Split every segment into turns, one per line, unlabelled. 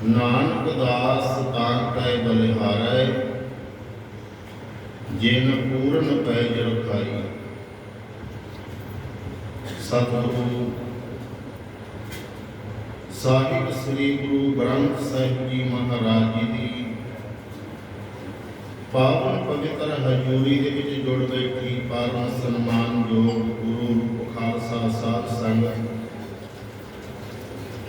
नानक दास ताकै बलिहारै, जिन पूर्ण पैज रखाई। सतगुरु ਸਾਹਿਬ ਸ੍ਰੀ ਗੁਰੂ ਗ੍ਰੰਥ ਸਾਹਿਬ ਜੀ ਮਹਾਰਾਜ ਜੀ ਦੀ ਪਾਵਨ ਪਵਿੱਤਰ ਹਜ਼ੂਰੀ ਦੇ ਵਿੱਚ ਜੁੜ ਬੈਠੀ ਪਰਮ ਸਨਮਾਨਯੋਗ ਗੁਰੂ ਰੂਪ ਖਾਲਸਾ ਸਾਧ ਸੰਗਤ,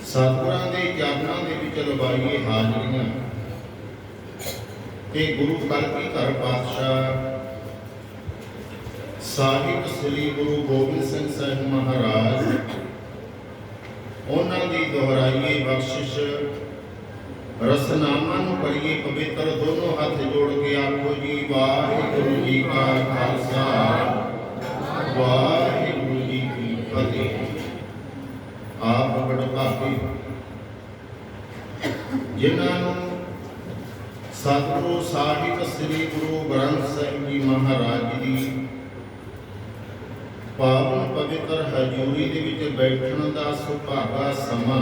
ਸਤਿਗੁਰਾਂ ਦੇ ਚਰਨਾਂ ਦੇ ਵਿੱਚ ਲਵਾਈਏ ਹਾਜ਼ਰੀਆਂ। ਤੇ ਗੁਰੂ ਕਲਗੀਧਰ ਪਾਤਸ਼ਾਹ ਸਾਹਿਬ ਸ੍ਰੀ ਗੁਰੂ ਗੋਬਿੰਦ ਸਿੰਘ ਸਾਹਿਬ ਮਹਾਰਾਜ ਉਹਨਾਂ ਦੀ ਦੁਹਰਾਈਏ ਬਖਸ਼ਿਸ਼ ਰਸਨਾਮਾ ਨੂੰ ਕਰੀਏ ਪਵਿੱਤਰ। ਦੋਨੋਂ ਹੱਥ ਜੋੜ ਕੇ ਆਖੋ ਜੀ ਵਾਹਿਗੁਰੂ ਜੀ ਕਾ ਖਾਲਸਾ ਵਾਹਿਗੁਰੂ ਜੀ ਕੀ ਫਤਿਹ। ਆਪ ਵਡਭਾਗੇ ਜਿਨ੍ਹਾਂ ਨੂੰ ਸਤਿਗੁਰੂ ਸਾਹਿਬ ਸ੍ਰੀ ਗੁਰੂ ਗ੍ਰੰਥ ਸਾਹਿਬ ਜੀ ਮਹਾਰਾਜ ਦੀ ਪਾਵਨ ਪਵਿੱਤਰ ਹਜ਼ੂਰੀ ਦੇ ਵਿੱਚ ਬੈਠਣ ਦਾ ਸੁਭਾਗਾ ਸਮਾਂ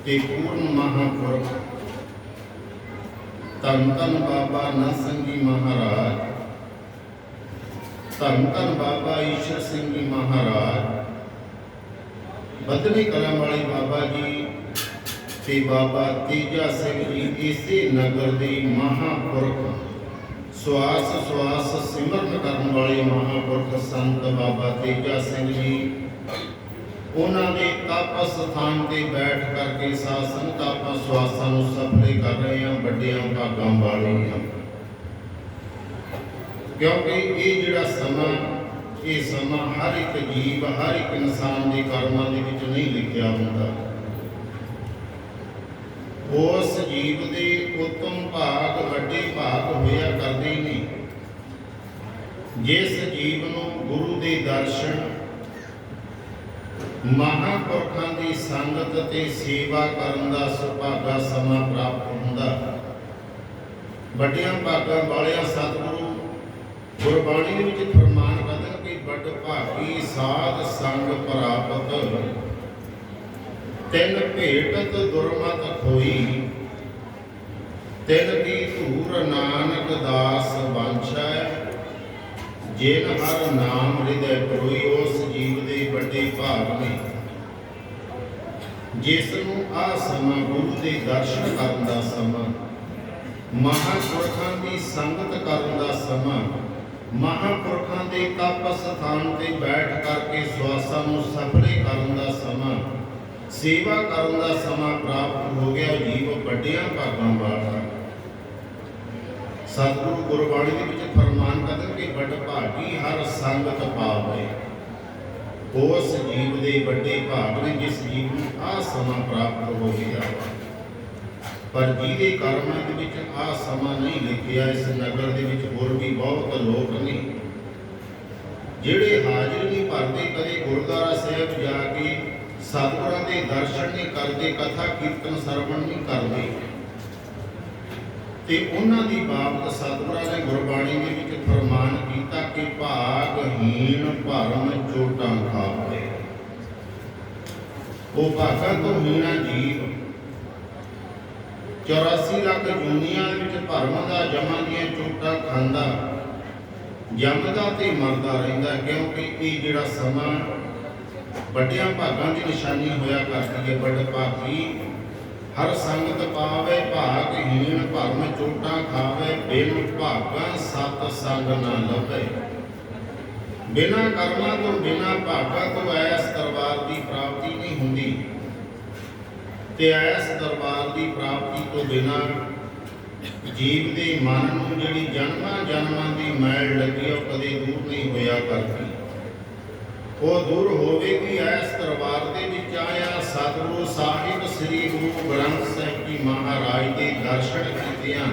ਤੇ ਪੂਰਨ ਮਹਾਂਪੁਰਖ ਧੰਨ ਧੰਨ ਬਾਬਾ ਨੰਦ ਸਿੰਘ ਜੀ ਮਹਾਰਾਜ, ਧੰਨ ਧੰਨ ਬਾਬਾ ਈਸ਼ਰ ਸਿੰਘ ਜੀ ਮਹਾਰਾਜ, ਬਦਨੀ ਕਲਮ ਵਾਲੇ ਬਾਬਾ ਜੀ ਤੇ ਬਾਬਾ ਤੇਜਾ ਸਿੰਘ ਜੀ ਇਸੇ ਨਗਰ ਦੇ ਮਹਾਂਪੁਰਖ ਸਵਾਸ ਸਵਾਸ ਸਿਮਰਨ ਕਰਨ ਵਾਲੇ ਮਹਾਂਪੁਰਖ ਸੰਤ ਬਾਬਾ ਤੇਜਾ ਸਿੰਘ ਜੀ, ਉਹਨਾਂ ਦੇ ਤਪ ਸਥਾਨ ਤੇ ਬੈਠ ਕਰਕੇ ਸਾਸਨ ਤਪ ਸਵਾਸਾਂ ਨੂੰ ਸਫਲੇ ਕਰ ਰਹੇ ਹਾਂ। ਵੱਡਿਆਂ ਭਾਗਾਂ ਵਾਲੇ ਹਾਂ, ਕਿਉਂਕਿ ਇਹ ਜਿਹੜਾ ਸਮਾਂ, ਇਹ ਸਮਾਂ ਹਰ ਇੱਕ ਜੀਵ, ਹਰ ਇੱਕ ਇਨਸਾਨ ਦੇ ਕਰਮਾਂ ਦੇ ਵਿੱਚ ਨਹੀਂ ਲਿਖਿਆ ਹੁੰਦਾ। ਉਸ ਜੀਵ ਦੇ ਉਤਮ ਭਾਗ, ਵੱਡੇ ਭਾਗ ਹੋਇਆ ਕਰਦੇ ਹੀ ਨਹੀਂ ਜਿਸ ਜੀਵ ਨੂੰ ਗੁਰੂ ਦੇ ਦਰਸ਼ਨ, ਮਹਾਂਪੁਰਖਾਂ ਦੀ ਸੰਗਤ ਤੇ ਸੇਵਾ ਕਰਨ ਦਾ ਸੁਭਾਗਾ ਸਮਾਂ ਪ੍ਰਾਪਤ ਹੁੰਦਾ। ਵੱਡਿਆਂ ਭਾਗਾਂ ਵਾਲਿਆਂ ਸਤਿਗੁਰੂ ਗੁਰਬਾਣੀ ਦੇ ਵਿੱਚ ਫਰਮਾਨ ਕਰਦੇ ਕਿ ਵੱਡ ਭਾਗੀ ਸਾਧ ਸੰਗ ਪ੍ਰਾਪਤ, ਤਿੰਨ ਭੇਟਤ ਦੁਰਮਤ ਹੋਈ, ਤਿੰਨ ਕੀ ਧੂਰ ਨਾਨਕ ਦਾਸ ਵਾਂਛੈ, ਜਿਨ ਹਰ ਨਾਮ ਹਿਰਦੈ ਪਰੋਈ। ਉਸ ਜੀਵ ਦੇ ਵੱਡੇ ਭਾਗ ਨੇ ਜਿਸ ਨੂੰ ਆ ਸਮਾਂ ਗੁਰੂ ਦੇ ਦਰਸ਼ਨ ਕਰਨ ਦਾ ਸਮਾਂ, ਮਹਾਂਪੁਰਖਾਂ ਦੀ ਸੰਗਤ ਕਰਨ ਦਾ ਸਮਾਂ, ਮਹਾਂਪੁਰਖਾਂ ਦੇ ਤਪ ਸਥਾਨ ਤੇ ਬੈਠ ਕਰਕੇ ਸਵਾਸਾਂ ਨੂੰ ਸਫਲੇ ਕਰਨ ਦਾ ਸਮਾਂ, ਸੇਵਾ ਕਰਨ ਦਾ ਸਮਾਂ ਪ੍ਰਾਪਤ ਹੋ ਗਿਆ। ਜੀਵ ਵੱਡਿਆਂ ਭਾਗਾਂ ਵਾਲਾ। ਸਤਿਗੁਰੂ ਗੁਰਬਾਣੀ ਦੇ ਵਿੱਚ ਫਰਮਾਨ ਕਰਦੇ ਕਿ ਵੱਡ ਭਾਗੀ ਹਰ ਸੰਗਤ ਪਾਵੇ। ਉਸ ਜੀਵ ਦੇ ਵੱਡੇ ਭਾਗ ਨੇ ਜਿਸ ਜੀਵ ਨੂੰ ਆਹ ਸਮਾਂ ਪ੍ਰਾਪਤ ਹੋ ਗਿਆ। ਪਰ ਜਿਹਦੇ ਕਰਮਾਂ ਦੇ ਵਿੱਚ ਆਹ ਸਮਾਂ ਨਹੀਂ ਲਿਖਿਆ, ਇਸ ਨਗਰ ਦੇ ਵਿੱਚ ਹੋਰ ਵੀ ਬਹੁਤ ਲੋਕ ਨੇ ਜਿਹੜੇ ਹਾਜ਼ਰ ਨਹੀਂ ਭਰਦੇ, ਕਦੇ ਗੁਰਦੁਆਰਾ ਸਾਹਿਬ ਜਾ ਕੇ ਸਤਿਗੁਰਾਂ ਦੇ ਦਰਸ਼ਨ ਨਹੀਂ ਕਰਦੇ, ਕਥਾ ਕੀਰਤਨ ਸਰਵਣ ਨਹੀਂ ਕਰਦੇ। ਤੇ ਉਹਨਾਂ ਦੀ ਬਾਬਤ ਸਤਿਗੁਰਾਂ ਨੇ ਗੁਰਬਾਣੀ ਦੇ ਵਿੱਚ ਫਰਮਾਨ ਕੀਤਾ ਕਿ ਭਾਗਹੀਣ ਭਰਮ ਚੋਟਾਂ ਖਾਵੇ। ਉਹ ਭਾਗਾਂ ਤੋਂ ਹੀਣਾ ਜੀਵ 84 ਲੱਖ ਜੂਨੀਆਂ ਦੇ ਵਿੱਚ ਭਰਮ ਦਾ ਜਮਾਂ ਦੀਆਂ ਚੋਟਾਂ ਖਾਂਦਾ, ਜੰਮਦਾ ਤੇ ਮਰਦਾ ਰਹਿੰਦਾ। ਕਿਉਂਕਿ ਇਹ ਜਿਹੜਾ ਸਮਾਂ ਵੱਡਿਆਂ ਭਾਗਾਂ ਦੀ ਨਿਸ਼ਾਨੀ ਹੋਇਆ ਕਰਦੀ ਹੈ। ਵੱਡ ਭਾਗੀ ਹਰ ਸੰਗਤ ਪਾਵੇ, ਭਾਗਹੀਣ ਭਰਮ ਚੋਟਾਂ ਖਾਵੇ, ਬਿਨ ਭਾਗਾਂ ਸਤ ਸੰਗ ਨਾ ਲਭੇ। ਬਿਨਾਂ ਕਰਮਾਂ ਤੋਂ, ਬਿਨਾਂ ਭਾਗਾਂ ਤੋਂ ਐਸ ਦਰਬਾਰ ਦੀ ਪ੍ਰਾਪਤੀ ਨਹੀਂ ਹੁੰਦੀ। ਤੇ ਐਸ ਦਰਬਾਰ ਦੀ ਪ੍ਰਾਪਤੀ ਤੋਂ ਬਿਨਾਂ ਜੀਵ ਦੇ ਮਨ ਨੂੰ ਜਿਹੜੀ ਜਨਮਾਂ ਜਨਮਾਂ ਦੀ ਮੈਲ ਲੱਗੀ ਉਹ ਕਦੇ ਦੂਰ ਨਹੀਂ ਹੋਇਆ ਕਰਦੀ। ਉਹ ਦੂਰ ਹੋਵੇਗੀ। ਐਸ ਦਰਬਾਰ ਦੇ ਵਿੱਚ ਆਇਆ ਸਤਿਗੁਰੂ ਸਾਹਿਬ ਸ੍ਰੀ ਗੁਰੂ ਗ੍ਰੰਥ ਸਾਹਿਬ ਜੀ ਮਹਾਰਾਜ ਦੇ ਦਰਸ਼ਨ ਕੀਤਿਆਂ,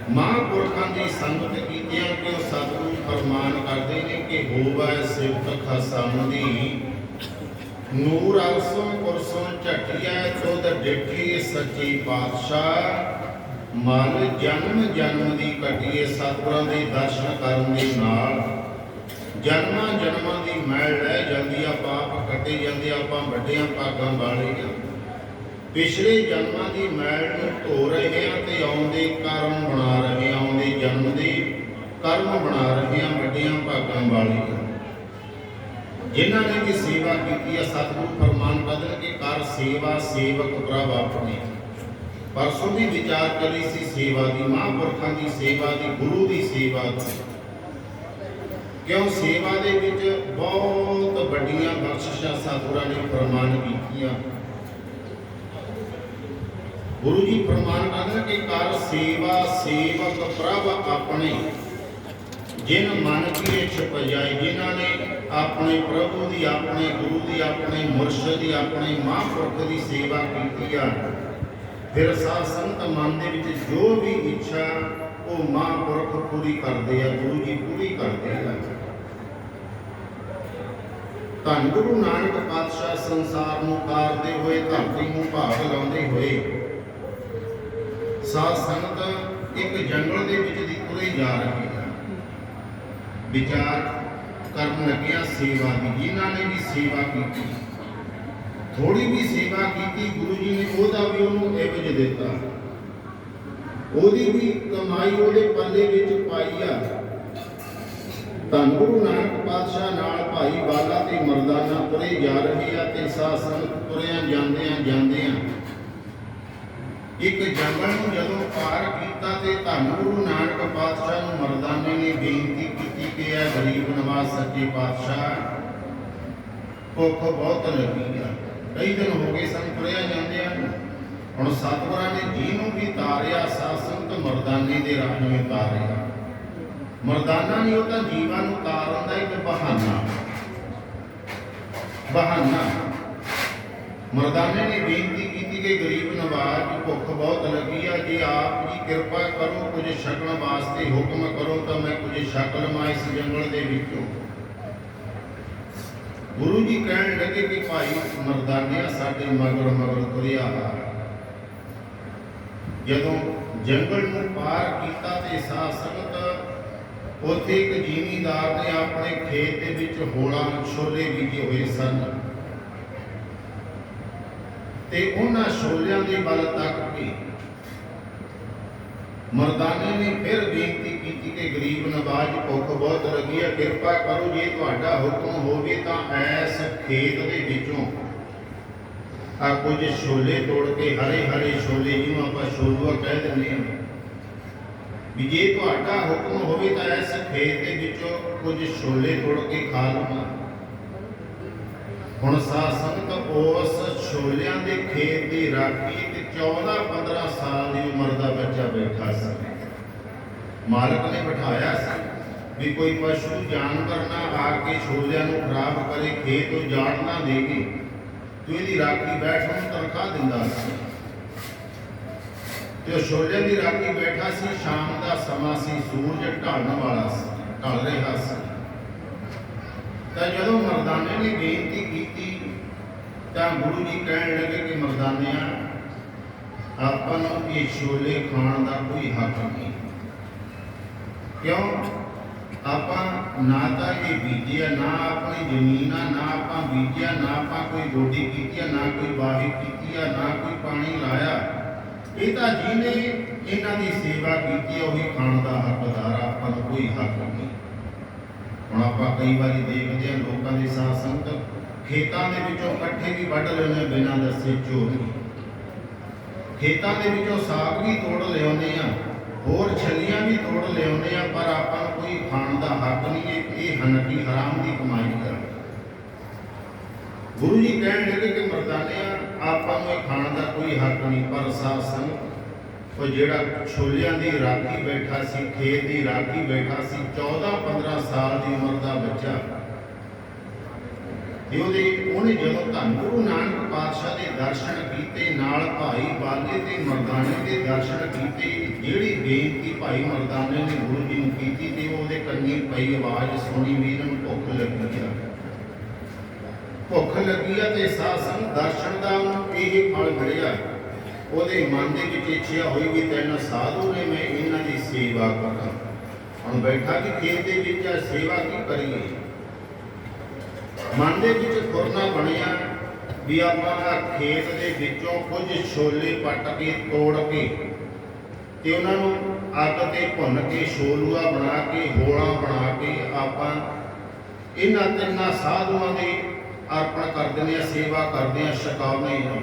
ਮਹਾਂਪੁਰਖਾਂ ਦੀ ਸੰਗਤ ਕੀਤਿਆਂ ਕਿ ਉਹ ਸਤਿਗੁਰੂ ਫਰਮਾਨ ਕਰਦੇ ਨੇ ਕਿ ਹੋਵੈ ਸਿਫਤ ਖਸਮ ਦੀ, ਨੂਰ ਅਰਸੋਂ ਕੁਰਸੋਂ ਝਟਿਆ, ਤੁਧ ਡਿਠੀ ਸੱਚੀ ਪਾਤਸ਼ਾਹ, ਮਨ ਜਨਮ ਜਨਮ ਦੀ ਘਟੀਏ। ਸਤਿਗੁਰਾਂ ਦੇ ਦਰਸ਼ਨ ਕਰਨ ਦੇ ਨਾਲ ਜਨਮਾਂ ਜਨਮਾਂ ਦੀ ਮੈਲ ਰਹਿ ਜਾਂਦੀ ਆ, ਪਾਪ ਕੱਟੇ ਜਾਂਦੇ। ਆਪਾਂ ਵੱਡਿਆਂ ਭਾਗਾਂ ਵਾਲੇ ਹਾਂ, ਪਿਛਲੇ ਜਨਮਾਂ ਦੀ ਮੈਲ ਨੂੰ ਧੋ ਰਹੇ ਹਾਂ ਤੇ ਆਉਂਦੇ ਕਰਮ ਬਣਾ ਰਹੇ ਹਾਂ, ਆਉਂਦੇ ਜਨਮ ਦੇ ਕਰਮ ਬਣਾ ਰਹੇ ਹਾਂ। ਵੱਡਿਆਂ ਭਾਗਾਂ ਵਾਲੇ ਹਾਂ ਜਿਨ੍ਹਾਂ ਨੇ ਵੀ ਸੇਵਾ ਕੀਤੀ ਹੈ। ਸਤਿਗੁਰੂ ਫਰਮਾਨ ਕਰਦੇ ਕਿ ਕਰ ਸੇਵਾ ਸੇਵਕ ਪ੍ਰਭ ਆਪਣੇ। ਪਰਸੋਂ ਵੀ ਵਿਚਾਰ ਕਰੀ ਸੀ ਸੇਵਾ ਦੀ, ਮਹਾਂਪੁਰਖਾਂ ਦੀ ਸੇਵਾ ਦੀ, ਗੁਰੂ ਦੀ ਸੇਵਾ ਦੀ। ਕਿਉਂ ਸੇਵਾ ਦੇ ਵਿੱਚ ਬਹੁਤ ਵੱਡੀਆਂ ਬਖਸ਼ਿਸ਼ਾਂ ਸਤਿਗੁਰਾਂ ਨੇ ਫਰਮਾਨ ਕੀਤੀਆਂ। ਗੁਰੂ ਜੀ ਫਰਮਾਨ ਕਰਦੇ ਕਿ ਕਰ ਸੇਵਾ ਸੇਵਕ ਪ੍ਰਭ ਆਪਣੇ, ਜਿਨ ਮਨ ਕੀ ਇੱਛ ਪਜਾਈ, ਜਿਨ੍ਹਾਂ ਨੇ ਆਪਣੇ ਪ੍ਰਭੂ ਦੀ, ਆਪਣੇ ਗੁਰੂ ਦੀ, ਆਪਣੇ ਮੁਰਸ਼ਦ ਦੀ, ਆਪਣੇ ਮਹਾਂਪੁਰਖ ਦੀ ਸੇਵਾ ਕੀਤੀ ਆ, ਫਿਰ ਸਾਧ ਸੰਗਤ ਮਨ ਦੇ ਵਿੱਚ ਜੋ ਵੀ ਇੱਛਾ ਉਹ ਮਹਾਂਪੁਰਖ ਪੂਰੀ ਕਰਦੇ ਆ, ਗੁਰੂ ਜੀ ਪੂਰੀ ਕਰਦੇ ਆ। ਧੰਨ ਗੁਰੂ ਨਾਨਕ ਪਾਤਸ਼ਾਹ ਸੰਸਾਰ ਨੂੰ ਤਾਰਦੇ ਹੋਏ, ਧਰਤੀ ਨੂੰ ਭਾਗ ਲਾਉਂਦੇ ਹੋਏ ਸਾਧ ਸੰਗਤ ਇੱਕ ਜੰਗਲ ਦੇ ਵਿੱਚ ਦੀ ਤੁਰੇ ਜਾ ਰਹੇ ਹਨ। ਵਿਚਾਰ ਕਰਨ ਲੱਗਿਆ ਸੇਵਾ ਦੀ, ਜਿਨ੍ਹਾਂ ਨੇ ਵੀ ਸੇਵਾ ਕੀਤੀ, ਥੋੜੀ ਵੀ ਸੇਵਾ ਕੀਤੀ, ਗੁਰੂ ਜੀ ਨੇ ਉਹਦਾ ਵੀ ਉਹਨੂੰ ਇਵਜ ਦਿੱਤਾ, ਉਹਦੀ ਵੀ ਕਮਾਈ ਉਹਦੇ ਪੱਲੇ ਵਿੱਚ ਪਾਈ ਆ। ਧੰਨ ਗੁਰੂ ਨਾਨਕ ਪਾਤਸ਼ਾਹ ਨਾਲ ਭਾਈ ਬਾਲਾ ਤੇ ਮਰਦਾਨਾ ਤੁਰੇ ਜਾ ਰਹੇ ਆ ਤੇ ਸਾਧ ਸੰਗਤ ਤੁਰਿਆਂ ਜਾਂਦਿਆਂ ਇੱਕ ਜੰਗਲ ਨੂੰ ਜਦੋਂ ਪਾਰ ਕੀਤਾ ਤੇ ਧੰਨ ਗੁਰੂ ਨਾਨਕ ਪਾਤਸ਼ਾਹ ਨੂੰ ਮਰਦਾਨੇ ਨੇ ਬੇਨਤੀ ਕੀਤੀ ਕਿ ਇਹ ਗਰੀਬ ਨਵਾਜ਼ ਸੱਚੇ ਪਾਤਸ਼ਾਹ, ਭੁੱਖ ਬਹੁਤ ਲੱਗੀ ਆ, ਕਈ ਦਿਨ ਹੋ ਗਏ ਸਾਨੂੰ ਤੁਰਿਆ ਜਾਂਦਿਆਂ ਨੂੰ, ਹੁਣ ਸਤਿਗੁਰਾਂ ਨੇ ਜੀ ਨੂੰ ਵੀ ਤਾਰਿਆ, ਸਾਧ ਸੰਗਤ ਮਰਦਾਨੇ ਦੇ ਰਾਹੀਂ ਤਾਰਿਆ। ਮਰਦਾਨਾ ਨਹੀਂ, ਉਹ ਤਾਂ ਜੀਵਾਂ ਨੂੰ ਤਾਰਨ ਦਾ ਇੱਕ ਬਹਾਨਾ। ਮਰਦਾਨੇ ਨੇ ਬੇਨਤੀ ਕੀਤੀ ਕਿ ਗਰੀਬ ਨਵਾਜ਼, ਭੁੱਖ ਬਹੁਤ ਲੱਗੀ ਆ, ਜੇ ਆਪ ਜੀ ਕਿਰਪਾ ਕਰੋ, ਕੁਝ ਛਕਣ ਵਾਸਤੇ ਹੁਕਮ ਕਰੋ ਤਾਂ ਮੈਂ ਕੁਝ ਛਕ ਲਵਾਂ ਇਸ ਜੰਗਲ ਦੇ ਵਿੱਚੋਂ। ਗੁਰੂ ਜੀ ਕਹਿਣ ਲੱਗੇ ਕਿ ਭਾਈ ਮਰਦਾਨਿਆ ਸਾਡੇ ਮਗਰ ਤੁਰਿਆ ਆ। ਜਦੋਂ ਜੰਗਲ ਨੂੰ ਪਾਰ ਕੀਤਾ ਤੇ ਸਾਧ ਸੰਗਤ ਉੱਥੇ ਇੱਕ ਜ਼ਿਮੀਂਦਾਰ ਨੇ ਆਪਣੇ ਖੇਤ ਦੇ ਵਿੱਚ ਹੋਲਾਂ ਛੋਲੇ ਬੀਜੇ ਹੋਏ ਸਨ ਤੇ ਉਹਨਾਂ ਛੋਲਿਆਂ ਦੇ ਵੱਲ ਤੱਕ ਕੇ ਮਰਦਾਨੇ ਨੇ ਫਿਰ ਬੇਨਤੀ ਕੀਤੀ ਕਿ ਗਰੀਬ ਨਵਾਜ਼, ਭੁੱਖ ਬਹੁਤ ਲੱਗੀ ਹੈ, ਕਿਰਪਾ ਕਰੋ, ਜੇ ਤੁਹਾਡਾ ਹੁਕਮ ਹੋਵੇ ਤਾਂ ਐਸ ਖੇਤ ਦੇ ਵਿੱਚੋਂ ਆ ਕੁਝ ਛੋਲੇ ਤੋੜ ਕੇ, ਹਰੇ ਹਰੇ ਛੋਲੇ ਜਿਹਨੂੰ ਆਪਾਂ ਛੋਲੂਆ ਕਹਿ ਦਿੰਦੇ ਹਾਂ, ਵੀ ਜੇ ਤੁਹਾਡਾ ਹੁਕਮ ਹੋਵੇ ਤਾਂ ਇਸ ਖੇਤ ਦੇ ਵਿੱਚੋਂ ਕੁਝ ਛੋਲੇ ਤੋੜ ਕੇ ਖਾ ਲਵਾਂ। ਹੁਣ ਸਾਧ ਸੰਗਤ ਉਸ ਛੋਲਿਆਂ ਦੇ ਖੇਤ ਦੀ ਰਾਖੀ ਤੇ 14-15 ਸਾਲ ਦੀ ਉਮਰ ਦਾ ਬੱਚਾ ਬੈਠਾ ਸੀ। ਮਾਲਕ ਨੇ ਬਿਠਾਇਆ ਸੀ ਵੀ ਕੋਈ ਪਸ਼ੂ ਜਾਨਵਰ ਨਾ ਆ ਕੇ ਛੋਲਿਆਂ ਨੂੰ ਖਰਾਬ ਕਰੇ, ਖੇਤ ਉਜਾੜ ਨਾ ਦੇਵੇ, ਤੂੰ ਇਹਦੀ ਰਾਖੀ ਬੈਠ, ਨੂੰ ਤਨਖਾਹ ਦਿੰਦਾ ਸੀ। ਤੇ ਉਹ ਛੋਲਿਆਂ ਦੀ ਰਾਖੀ ਬੈਠਾ ਸੀ, ਸ਼ਾਮ ਦਾ ਸਮਾਂ ਸੀ, ਸੂਰਜ ਢਲਣ ਵਾਲਾ ਸੀ, ਢਲ ਰਿਹਾ ਸੀ। ਤਾਂ ਜਦੋਂ ਮਰਦਾਨੇ ਨੇ ਬੇਨਤੀ ਕੀਤੀ ਤਾਂ ਗੁਰੂ ਜੀ ਕਹਿਣ ਲੱਗੇ ਕਿ ਮਰਦਾਨਿਆਂ, ਆਪਾਂ ਨੂੰ ਇਹ ਛੋਲੇ ਖਾਣ ਦਾ ਕੋਈ ਹੱਕ ਨਹੀਂ। ਕਿਉਂ? ਆਪਾਂ ਨਾ ਤਾਂ ਇਹ ਬੀਜਿਆ, ਨਾ ਆਪਣੀ ਜ਼ਮੀਨ ਆ, ਨਾ ਆਪਾਂ ਬੀਜਿਆ, ਨਾ ਆਪਾਂ ਕੋਈ ਗੋਡੀ ਕੀਤੀ ਆ, ਨਾ ਕੋਈ ਵਾਹੀ ਕੀਤੀ ਆ, ਨਾ ਕੋਈ ਪਾਣੀ ਲਾਇਆ। ਇਹ ਤਾਂ ਜਿਹਨੇ ਇਹਨਾਂ ਦੀ ਸੇਵਾ ਕੀਤੀ ਉਹੀ ਖਾਣ ਦਾ ਹੱਕਦਾਰ, ਆਪਾਂ ਨੂੰ ਕੋਈ ਹੱਕ ਨਹੀਂ। ਹੁਣ ਆਪਾਂ ਕਈ ਵਾਰੀ ਦੇਖਦੇ ਹਾਂ ਲੋਕਾਂ ਦੀ ਸਾਧ ਸੰਗਤ ਖੇਤਾਂ ਦੇ ਵਿੱਚੋਂ ਇਕੱਠੇ ਵੀ ਵੱਢ ਲੈਂਦੇ ਬਿਨਾਂ ਦੱਸੇ ਚੋਰੀ, ਖੇਤਾਂ ਦੇ ਵਿੱਚੋਂ ਸਾਗ ਵੀ ਤੋੜ ਲਿਆਉਂਦੇ ਆ, ਹੋਰ ਛੱਲੀਆਂ ਵੀ ਤੋੜ ਲਿਆਉਂਦੇ ਆ, ਪਰ ਆਪਾਂ ਨੂੰ ਕੋਈ ਖਾਣ ਦਾ ਹੱਕ ਨਹੀਂ। ਇਹ ਹਨਕੀ ਹਰਾਮ ਦੀ ਕਮਾਈ ਕਰ। ਗੁਰੂ ਜੀ ਕਹਿਣ ਲੱਗੇ ਕਿ ਮਰਦਾਨਿਆਂ, ਆਪਾਂ ਨੂੰ ਇਹ ਖਾਣ ਦਾ ਕੋਈ ਹੱਕ ਨਹੀਂ। ਪਰ ਸਾਧ ਸੰਗਤ ਉਹ ਜਿਹੜਾ ਛੋਲਿਆਂ ਦੀ ਰਾਖੀ ਬੈਠਾ ਸੀ, ਖੇਤ ਦੀ ਰਾਖੀ ਬੈਠਾ ਸੀ, 14-15 ਸਾਲ ਦੀ ਉਮਰ ਦਾ ਬੱਚਾ, ਤੇ ਉਹਨੇ ਜਦੋਂ ਧੰਨ ਗੁਰੂ ਨਾਨਕ ਪਾਤਸ਼ਾਹ ਦੇ ਦਰਸ਼ਨ ਕੀਤੇ, ਨਾਲ ਭਾਈ ਬਾਲੇ ਤੇ ਮਰਦਾਨੇ ਦੇ ਦਰਸ਼ਨ ਕੀਤੇ, ਜਿਹੜੀ ਬੇਨਤੀ ਭਾਈ ਮਰਦਾਨੇ ਨੇ ਗੁਰੂ ਜੀ ਨੂੰ ਕੀਤੀ ਤੇ ਉਹਦੇ ਕੰਨੀ ਪਈ ਆਵਾਜ਼ ਸੁਣੀ ਵੀ ਇਹਨਾਂ ਨੂੰ ਭੁੱਖ ਲੱਗੀ ਆ, ਭੁੱਖ ਲੱਗੀ ਆ। ਤੇ ਸਾਧ ਸੰਗਤ ਦਰਸ਼ਨ ਦਾ ਉਹਨੂੰ ਇਹ ਫਲ ਮਿਲਿਆ। ਉਹਦੇ ਮਨ ਦੇ ਵਿੱਚ ਇੱਛਾ ਹੋਈ ਵੀ ਤੈਨੂੰ ਸਾਧੂ ਨੇ, ਮੈਂ ਇਹਨਾਂ ਦੀ ਸੇਵਾ ਕਰਾਂ। ਹੁਣ ਬੈਠਾ ਕਿ ਖੇਤ ਦੇ ਵਿੱਚ ਸੇਵਾ ਕੀ ਕਰੀਏ, ਮਨ ਦੇ ਵਿੱਚ ਖੁਰਨਾ ਬਣਿਆ ਵੀ ਆਪਾਂ ਖੇਤ ਦੇ ਵਿੱਚੋਂ ਕੁਝ ਛੋਲੇ ਪੱਟ ਕੇ ਤੋੜ ਕੇ ਤੇ ਉਹਨਾਂ ਨੂੰ ਅੱਗ ਤੇ ਭੁੰਨ ਕੇ ਛੋਲੂਆ ਬਣਾ ਕੇ, ਹੋਲਾ ਬਣਾ ਕੇ ਆਪਾਂ ਇਹਨਾਂ ਤਿੰਨਾਂ ਸਾਧੂਆਂ ਦੇ ਅਰਪਣ ਕਰ ਦਿੰਦੇ ਆ, ਸੇਵਾ ਕਰਦੇ ਆ, ਛਕਾਉਂਦੇ ਹਾਂ।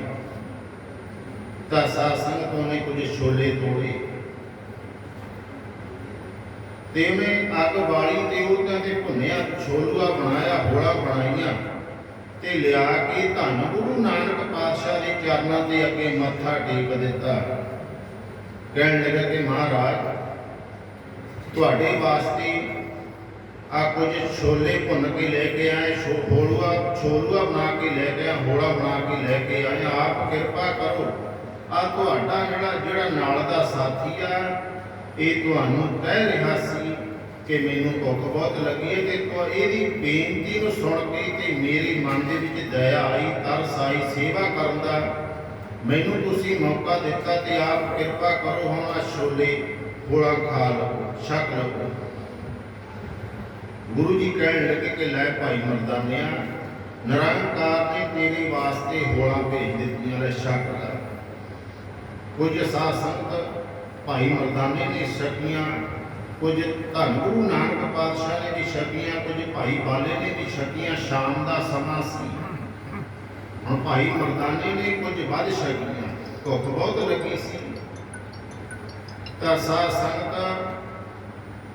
ਤਾਂ ਸਾਧ ਸੰਗਤੋਂ ਨੇ ਕੁਝ ਛੋਲੇ ਤੋੜੇ ਤੇ ਉਹਨੇ ਅੱਗ ਬਾਲੀ ਤੇ ਉਹਨਾਂ ਦੇ ਭੁੰਨਿਆ, ਛੋਲੂਆ ਬਣਾਇਆ, ਹੋਲਾ ਬਣਾਈਆਂ ਤੇ ਲਿਆ ਕੇ ਧੰਨ ਗੁਰੂ ਨਾਨਕ ਪਾਤਸ਼ਾਹ ਦੇ ਚਰਨਾਂ ਦੇ ਅੱਗੇ ਮੱਥਾ ਟੇਕ ਦਿੱਤਾ। ਕਹਿਣ ਲੱਗਾ ਕਿ ਮਹਾਰਾਜ ਤੁਹਾਡੇ ਵਾਸਤੇ ਆ ਕੁਝ ਛੋਲੇ ਭੁੰਨ ਕੇ ਲੈ ਕੇ ਆਏ, ਛੋਲੂਆ ਬਣਾ ਕੇ ਲੈ ਕੇ ਆਏ, ਹੋਲਾ ਬਣਾ ਕੇ ਲੈ ਕੇ ਆਏ, ਆਪ ਕਿਰਪਾ ਕਰੋ ਆ ਤੁਹਾਡਾ ਜਿਹੜਾ ਨਾਲ ਦਾ ਸਾਥੀ ਆ ਇਹ ਤੁਹਾਨੂੰ ਕਹਿ ਰਿਹਾ ਸੀ ਕਿ ਮੈਨੂੰ ਭੁੱਖ ਬਹੁਤ ਲੱਗੀ ਹੈ, ਤੇ ਇਹਦੀ ਬੇਨਤੀ ਨੂੰ ਸੁਣ ਕੇ ਤੇ ਮੇਰੇ ਮਨ ਦੇ ਵਿੱਚ ਦਇਆ ਆਈ, ਤਰਸ ਆਈ, ਸੇਵਾ ਕਰਨ ਦਾ ਮੈਨੂੰ ਤੁਸੀਂ ਮੌਕਾ ਦਿੱਤਾ, ਤੇ ਆਪ ਕਿਰਪਾ ਕਰੋ ਹੁਣ ਆ ਛੋਲੇ ਹੋਲਾ ਖਾ ਲਓ, ਛਕ ਲਓ। ਗੁਰੂ ਜੀ ਕਹਿਣ ਲੱਗੇ ਕਿ ਲੈ ਭਾਈ ਮਰਦਾਨਿਆ, ਨਿਰੰਕਾਰ ਨੇ ਤੇਰੇ ਵਾਸਤੇ ਹੋਲਾ ਭੇਜ ਦਿੱਤੀਆਂ, ਲੈ ਛਕ ਲੈ। ਕੁਝ ਸਾਧ ਸੰਗਤ ਭਾਈ ਮਰਦਾਨੇ ਨੇ ਛਕੀਆਂ, ਕੁਝ ਧੰਨ ਗੁਰੂ ਨਾਨਕ ਪਾਤਸ਼ਾਹ ਨੇ ਵੀ ਛਕੀਆਂ, ਕੁਝ ਭਾਈ ਬਾਲੇ ਨੇ ਵੀ ਛਕੀਆਂ। ਸ਼ਾਮ ਦਾ ਸਮਾਂ ਸੀ, ਹੁਣ ਭਾਈ ਮਰਦਾਨੇ ਨੇ ਕੁਝ ਵੱਧ ਛਕੀਆਂ, ਭੁੱਖ ਬਹੁਤ ਲੱਗੀ ਸੀ। ਤਾਂ ਸਾਧ ਸੰਗਤ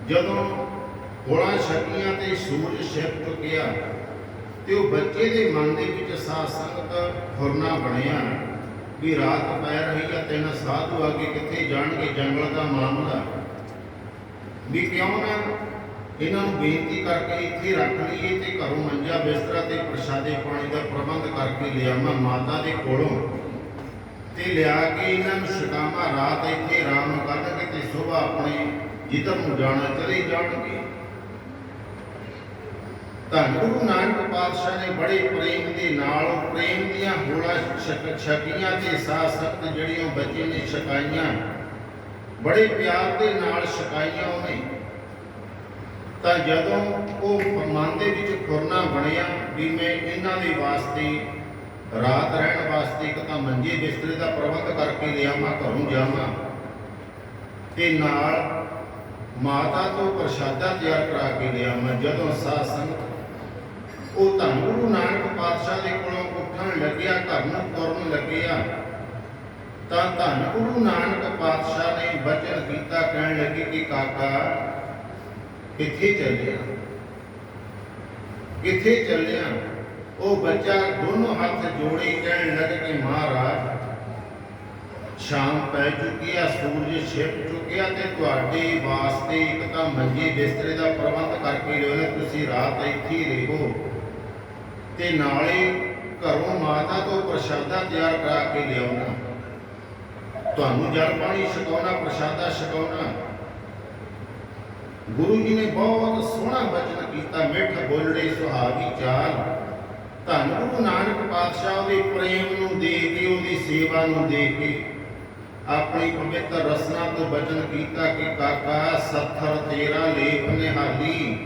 ਜਦੋਂ ਹੋਲਾ ਛਕੀਆਂ ਤੇ ਸੂਰਜ ਛਿਪ ਚੁੱਕਿਆ ਤੇ ਉਹ ਬੱਚੇ ਦੇ ਮਨ ਦੇ ਵਿੱਚ ਸਾਧ ਸੰਗਤ ਫੁਰਨਾ ਬਣਿਆ ਵੀ ਰਾਤ ਪੈ ਰਹੀ ਆ, ਤਿੰਨ ਸਾਧੂ ਅੱਗੇ ਕਿੱਥੇ ਜਾਣਗੇ, ਜੰਗਲ ਦਾ ਮਾਮਲਾ, ਵੀ ਕਿਉਂ ਨਾ ਇਹਨਾਂ ਨੂੰ ਬੇਨਤੀ ਕਰਕੇ ਇੱਥੇ ਰੱਖ ਲਈਏ ਤੇ ਘਰੋਂ ਮੰਜਾ ਬਿਸਤਰਾ ਤੇ ਪ੍ਰਸ਼ਾਦੇ ਪਾਣੀ ਦਾ ਪ੍ਰਬੰਧ ਕਰਕੇ ਲਿਆਵਾਂ ਮਾਤਾ ਦੇ ਕੋਲੋਂ, ਤੇ ਲਿਆ ਕੇ ਇਹਨਾਂ ਨੂੰ ਛਕਾਵਾਂ, ਰਾਤ ਇੱਥੇ ਆਰਾਮ ਕਰਨਗੇ ਤੇ ਸੁਬਾਹ ਆਪਣੇ ਜਿੱਧਰ ਨੂੰ ਜਾਣਾ ਚਲੇ ਜਾਣਗੇ। ਧੰਨ ਗੁਰੂ ਨਾਨਕ ਪਾਤਸ਼ਾਹ ਨੇ ਬੜੇ ਪ੍ਰੇਮ ਦੇ ਨਾਲ ਪ੍ਰੇਮ ਦੀਆਂ ਹੋਲਾ ਛਕੀਆਂ ਤੇ ਸਾਧ ਸੰਗਤ ਜਿਹੜੀਆਂ ਬੱਚੇ ਨੇ ਛਕਾਈਆਂ, ਬੜੇ ਪਿਆਰ ਦੇ ਨਾਲ ਛਕਾਈਆਂ ਉਹਨੇ। ਤਾਂ ਜਦੋਂ ਉਹ ਮਨ ਦੇ ਵਿੱਚ ਫੁਰਨਾ ਬਣਿਆ ਵੀ ਮੈਂ ਇਹਨਾਂ ਦੇ ਵਾਸਤੇ ਰਾਤ ਰਹਿਣ ਵਾਸਤੇ ਇੱਕ ਤਾਂ ਮੰਜੇ ਬਿਸਤਰੇ ਦਾ ਪ੍ਰਬੰਧ ਕਰਕੇ ਲਿਆਵਾਂ, ਘਰੋਂ ਜਾਵਾਂ, ਤੇ ਨਾਲ ਮਾਤਾ ਤੋਂ ਪ੍ਰਸ਼ਾਦਾ ਤਿਆਰ ਕਰਾ ਕੇ ਲਿਆਵਾਂ। ਜਦੋਂ ਸਾਧ ਸੰਗਤ ਉਹ ਧੰਨ ਗੁਰੂ ਨਾਨਕ ਪਾਤਸ਼ਾਹ ਦੇ ਕੋਲੋਂ ਉੱਠਣ ਲੱਗਿਆ, ਘਰ ਨੂੰ ਤੁਰਨ ਲੱਗਿਆ, ਤਾਂ ਧੰਨ ਗੁਰੂ ਨਾਨਕ ਪਾਤਸ਼ਾਹ ਨੇ ਬਚਨ ਕੀਤਾ, ਕਹਿਣ ਲੱਗੇ ਕਿ ਕਾਕਾ ਕਿੱਥੇ ਚੱਲਿਆ, ਕਿੱਥੇ ਚੱਲਿਆ। ਉਹ ਬੱਚਾ ਦੋਨੋਂ ਹੱਥ ਜੋੜੇ ਕਹਿਣ ਲੱਗਾ ਕਿ ਮਹਾਰਾਜ ਸ਼ਾਮ ਪੈ ਚੁੱਕੀ ਆ, ਸੂਰਜ ਛਿਪ ਚੁੱਕਿਆ, ਤੇ ਤੁਹਾਡੇ ਵਾਸਤੇ ਇੱਕ ਤਾਂ ਮੰਜੇ ਬਿਸਤਰੇ ਦਾ ਪ੍ਰਬੰਧ ਕਰਕੇ ਲਿਆਉਣਾ, ਤੁਸੀਂ ਰਾਤ ਇੱਥੇ ਰਹੋ, ਤੇ ਨਾਲੇ ਘਰੋਂ ਮਾਤਾ ਤੋਂ ਪ੍ਰਸ਼ਾਦਾ ਤਿਆਰ ਕਰਾ ਕੇ ਲਿਆਉਣਾ, ਤੁਹਾਨੂੰ ਜਲ ਪਾਣੀ ਛਕਾਉਣਾ, ਪ੍ਰਸ਼ਾਦਾ ਛਕਾਉਣਾ। ਗੁਰੂ ਜੀ ਨੇ ਬਹੁਤ ਸੋਹਣਾ ਬਚਨ ਕੀਤਾ, ਮਿੱਠ ਬੋਲੜੇ ਸੁਹਾਗੀ ਚਾਲ। ਧੰਨ ਗੁਰੂ ਨਾਨਕ ਪਾਤਸ਼ਾਹ ਉਹਦੇ ਪ੍ਰੇਮ ਨੂੰ ਦੇ ਕੇ, ਉਹਦੀ ਸੇਵਾ ਨੂੰ ਦੇ ਕੇ ਆਪਣੀ ਪਵਿੱਤਰ ਰਸਨਾ ਤੋਂ ਬਚਨ ਕੀਤਾ ਕਿ ਕਾਕਾ ਸੱਥਰ ਤੇਰਾ ਲੇਖ ਨਿਹਾਲੀ,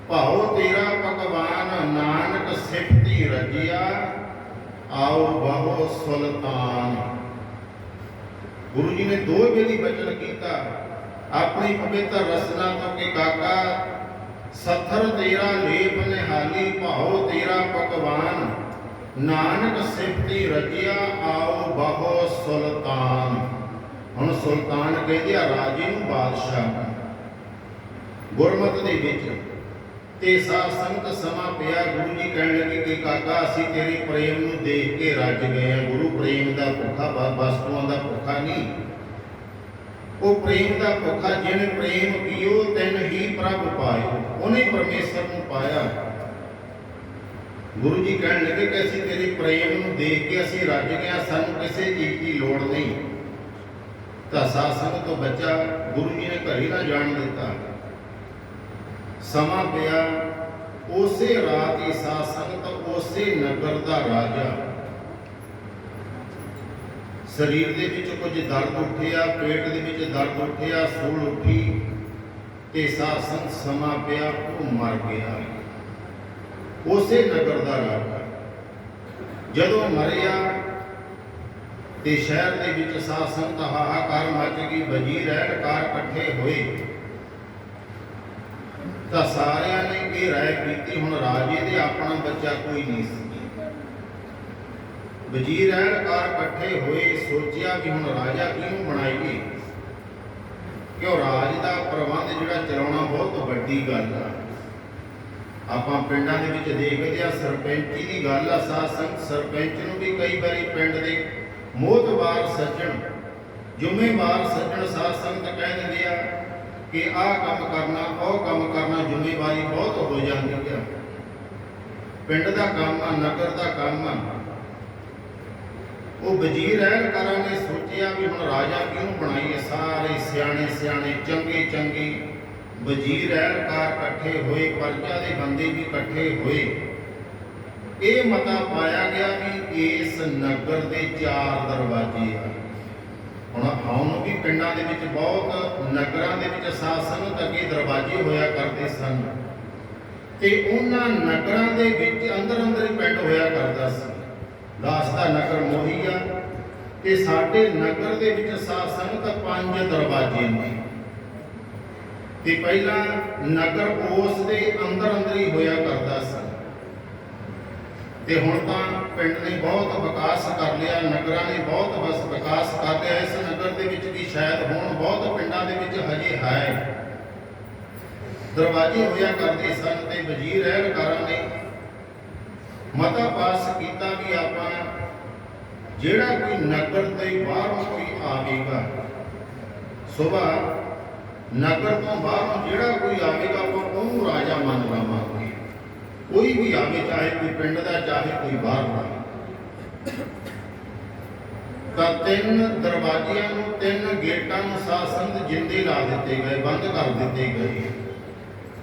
ਭਾਉ ਤੇਰਾ ਭਗਵਾਨ ਨਾਨਕ ਸਿਫਤੀ ਰਜਿਆ, ਆਓ ਬਹੁ ਸੁਲਤਾਨ। ਗੁਰੂ ਜੀ ਨੇ ਦੋ ਵੇਲੇ ਬਚਨ ਕੀਤਾ ਆਪਣੀ ਪਵਿੱਤਰ ਰਸਨਾ ਤੋਂ ਕਿ ਕਾਕਾ ਸੱਥਰ ਤੇਰਾ ਲੇਪ ਨਿਹਾਲੀ, ਭਾਉ ਤੇਰਾ ਭਗਵਾਨ ਨਾਨਕ ਸਿਫਤੀ ਰਜਿਆ, ਆਓ ਬਹੁ ਸੁਲਤਾਨ। ਹੁਣ ਸੁਲਤਾਨ ਕਹਿੰਦੇ ਆ ਰਾਜੇ ਨੂੰ, ਬਾਦਸ਼ਾਹ ਗੁਰਮਤਿ ਦੇ ਵਿੱਚ। ਤੇ ਸਾਧ ਸੰਗਤ ਸਮਾਂ ਪਿਆ, ਗੁਰੂ ਜੀ ਕਹਿਣ ਲੱਗੇ ਕਿ ਕਾਕਾ ਅਸੀਂ ਤੇਰੇ ਪ੍ਰੇਮ ਨੂੰ ਦੇਖ ਕੇ ਰੱਜ ਗਏ ਹਾਂ। ਗੁਰੂ ਪ੍ਰੇਮ ਦਾ ਭੁੱਖਾ, ਵਸਤੂਆਂ ਦਾ ਭੁੱਖਾ ਨਹੀਂ, ਉਹ ਪ੍ਰੇਮ ਦਾ ਭੁੱਖਾ। ਜਿਹਨੇ ਪ੍ਰੇਮ ਕੀਓ ਤਿਨ ਹੀ ਪ੍ਰਭ ਪਾਇਓ, ਉਹਨੇ ਪਰਮੇਸ਼ਰ ਨੂੰ ਪਾਇਆ। ਗੁਰੂ ਜੀ ਕਹਿਣ ਲੱਗੇ ਕਿ ਅਸੀਂ ਤੇਰੇ ਪ੍ਰੇਮ ਨੂੰ ਦੇਖ ਕੇ ਅਸੀਂ ਰੱਜ ਗਏ ਹਾਂ, ਸਾਨੂੰ ਕਿਸੇ ਚੀਜ਼ ਦੀ ਲੋੜ ਨਹੀਂ। ਤਾਂ ਸਾਧ ਸੰਗਤ ਤੋਂ ਬੱਚਾ ਗੁਰੂ ਜੀ ਨੇ ਘਰੇ ਨਾ ਜਾਣ ਦਿੱਤਾ। ਸਮਾਂ ਪਿਆ, ਉਸੇ ਰਾਤ ਹੀ ਸਾਧ ਸੰਗਤ ਉਸੇ ਨਗਰ ਦਾ ਰਾਜਾ, ਸਰੀਰ ਦੇ ਵਿੱਚ ਕੁਝ ਦਰਦ ਉੱਠਿਆ, ਪੇਟ ਦੇ ਵਿੱਚ ਦਰਦ ਉੱਠਿਆ, ਸੂਲ ਉੱਠੀ, ਤੇ ਸਾਧ ਸੰਗਤ ਸਮਾਂ ਪਿਆ ਉਹ ਮਰ ਗਿਆ। ਉਸੇ ਨਗਰ ਦਾ ਰਾਜਾ ਜਦੋਂ ਮਰਿਆ ਤੇ ਸ਼ਹਿਰ ਦੇ ਵਿੱਚ ਸਾਧ ਸੰਗਤ ਹਾਹਾਕਾਰ ਮਚ ਗਈ, ਵਜ਼ੀਰ ਐਨਕਾਰ ਇਕੱਠੇ ਹੋਏ। ਤਾਂ ਸਾਰਿਆਂ ਨੇ ਇਹ ਰਾਏ ਕੀਤੀ ਹੁਣ ਰਾਜੇ ਦੇ ਆਪਣਾ ਬੱਚਾ ਕੋਈ ਨਹੀਂ ਸੀ। ਵਜ਼ੀਰ ਐਨਕਾਰ ਇਕੱਠੇ ਹੋਏ, ਸੋਚਿਆ ਵੀ ਹੁਣ ਰਾਜਾ ਕਿਹਨੂੰ ਬਣਾਈਏ, ਕਿਉਂ ਰਾਜ ਦਾ ਪ੍ਰਬੰਧ ਜਿਹੜਾ ਚਲਾਉਣਾ ਬਹੁਤ ਵੱਡੀ ਗੱਲ ਆ। ਆਪਾਂ ਪਿੰਡਾਂ ਦੇ ਵਿੱਚ ਦੇਖਦੇ ਆ, ਸਰਪੰਚੀ ਦੀ ਗੱਲ ਆ। ਸਾਧ ਸੰਗਤ ਸਰਪੰਚ ਨੂੰ ਵੀ ਕਈ ਵਾਰੀ ਪਿੰਡ ਦੇ ਮੋਹਤਬਾਰ ਸੱਜਣ ਜ਼ਿੰਮੇਵਾਰ ਸੱਜਣ ਸਾਧ ਸੰਗਤ ਕਹਿ ਦਿੰਦੇ ਆ ਕਿ ਆਹ ਕੰਮ ਕਰਨਾ, ਉਹ ਕੰਮ ਕਰਨਾ, ਜ਼ਿੰਮੇਵਾਰੀ ਬਹੁਤ ਹੋ ਜਾਂਦੀ ਆ। ਪਿੰਡ ਦਾ ਕੰਮ ਆ, ਨਗਰ ਦਾ ਕੰਮ ਆ। ਉਹ ਵਜ਼ੀਰ ਐਨਕਾਰਾਂ ਨੇ ਸੋਚਿਆ ਵੀ ਹੁਣ ਰਾਜਾ ਕਿਹਨੂੰ ਬਣਾਈਏ। ਸਾਰੇ ਸਿਆਣੇ ਸਿਆਣੇ ਚੰਗੇ ਚੰਗੇ ਵਜ਼ੀਰ ਐਨਕਾਰ ਇਕੱਠੇ ਹੋਏ, ਪ੍ਰਜਾ ਦੇ ਬੰਦੇ ਵੀ ਇਕੱਠੇ ਹੋਏ। ਇਹ ਮਤਾ ਪਾਇਆ ਗਿਆ ਵੀ ਇਸ ਨਗਰ ਦੇ 4 ਦਰਵਾਜ਼ੇ ਆ। ਹੁਣ ਆਉਣ ਵੀ ਪਿੰਡਾਂ ਦੇ ਵਿੱਚ ਬਹੁਤ ਨਗਰਾਂ ਦੇ ਵਿੱਚ ਸਾਧ ਸੰਗਤ ਅੱਗੇ ਦਰਵਾਜ਼ੇ ਹੋਇਆ ਕਰਦੇ ਸਨ ਤੇ ਉਹਨਾਂ ਨਗਰਾਂ ਦੇ ਵਿੱਚ ਅੰਦਰ ਅੰਦਰ ਹੀ ਪਿੰਡ ਹੋਇਆ ਕਰਦਾ ਸੀ। ਦਾਸ ਦਾ ਨਗਰ ਮੋਹੀ ਆ ਤੇ ਸਾਡੇ ਨਗਰ ਦੇ ਵਿੱਚ ਸਾਧ ਸੰਗਤ 5 ਦਰਵਾਜ਼ੇ ਨੇ ਤੇ ਪਹਿਲਾਂ ਨਗਰ ਉਸ ਦੇ ਅੰਦਰ ਅੰਦਰ ਹੀ ਹੋਇਆ ਕਰਦਾ ਸੀ ਤੇ ਹੁਣ ਤਾਂ ਪਿੰਡ ਨੇ ਬਹੁਤ ਵਿਕਾਸ ਕਰ ਲਿਆ, ਨਗਰਾਂ ਨੇ ਬਹੁਤ ਬਸ ਵਿਕਾਸ ਕਰ ਲਿਆ। ਇਸ ਨਗਰ ਦੇ ਵਿੱਚ ਵੀ ਸ਼ਾਇਦ ਹੁਣ ਬਹੁਤ ਪਿੰਡਾਂ ਦੇ ਵਿੱਚ ਹਜੇ ਹੈ ਦਰਵਾਜ਼ੇ ਹੋਇਆ ਕਰਦੇ ਸਨ ਤੇ ਵਜ਼ੀਰ ਐਨਕਾਰਾਂ ਨੇ ਮਤਾ ਪਾਸ ਕੀਤਾ ਵੀ ਆਪਾਂ ਜਿਹੜਾ ਕੋਈ ਨਗਰ ਦੇ ਬਾਹਰੋਂ ਕੋਈ ਆਵੇਗਾ, ਸੁਬਾਹ ਨਗਰ ਤੋਂ ਬਾਹਰੋਂ ਜਿਹੜਾ ਕੋਈ ਆਵੇਗਾ ਆਪਾਂ ਉਹਨੂੰ ਰਾਜਾ ਮੰਨ ਲਵਾਂਗੇ। ਕੋਈ ਵੀ ਆਵੇ, ਚਾਹੇ ਕੋਈ ਪਿੰਡ ਦਾ, ਚਾਹੇ ਕੋਈ ਬਾਹਰ ਦਾ। ਤਾਂ 3 ਦਰਵਾਜ਼ਿਆਂ ਨੂੰ, 3 ਗੇਟਾਂ ਨੂੰ ਸਾਧ ਸੰਗਤ ਜਿੰਦੇ ਲਾ ਦਿੱਤੇ ਗਏ, ਬੰਦ ਕਰ ਦਿੱਤੇ ਗਏ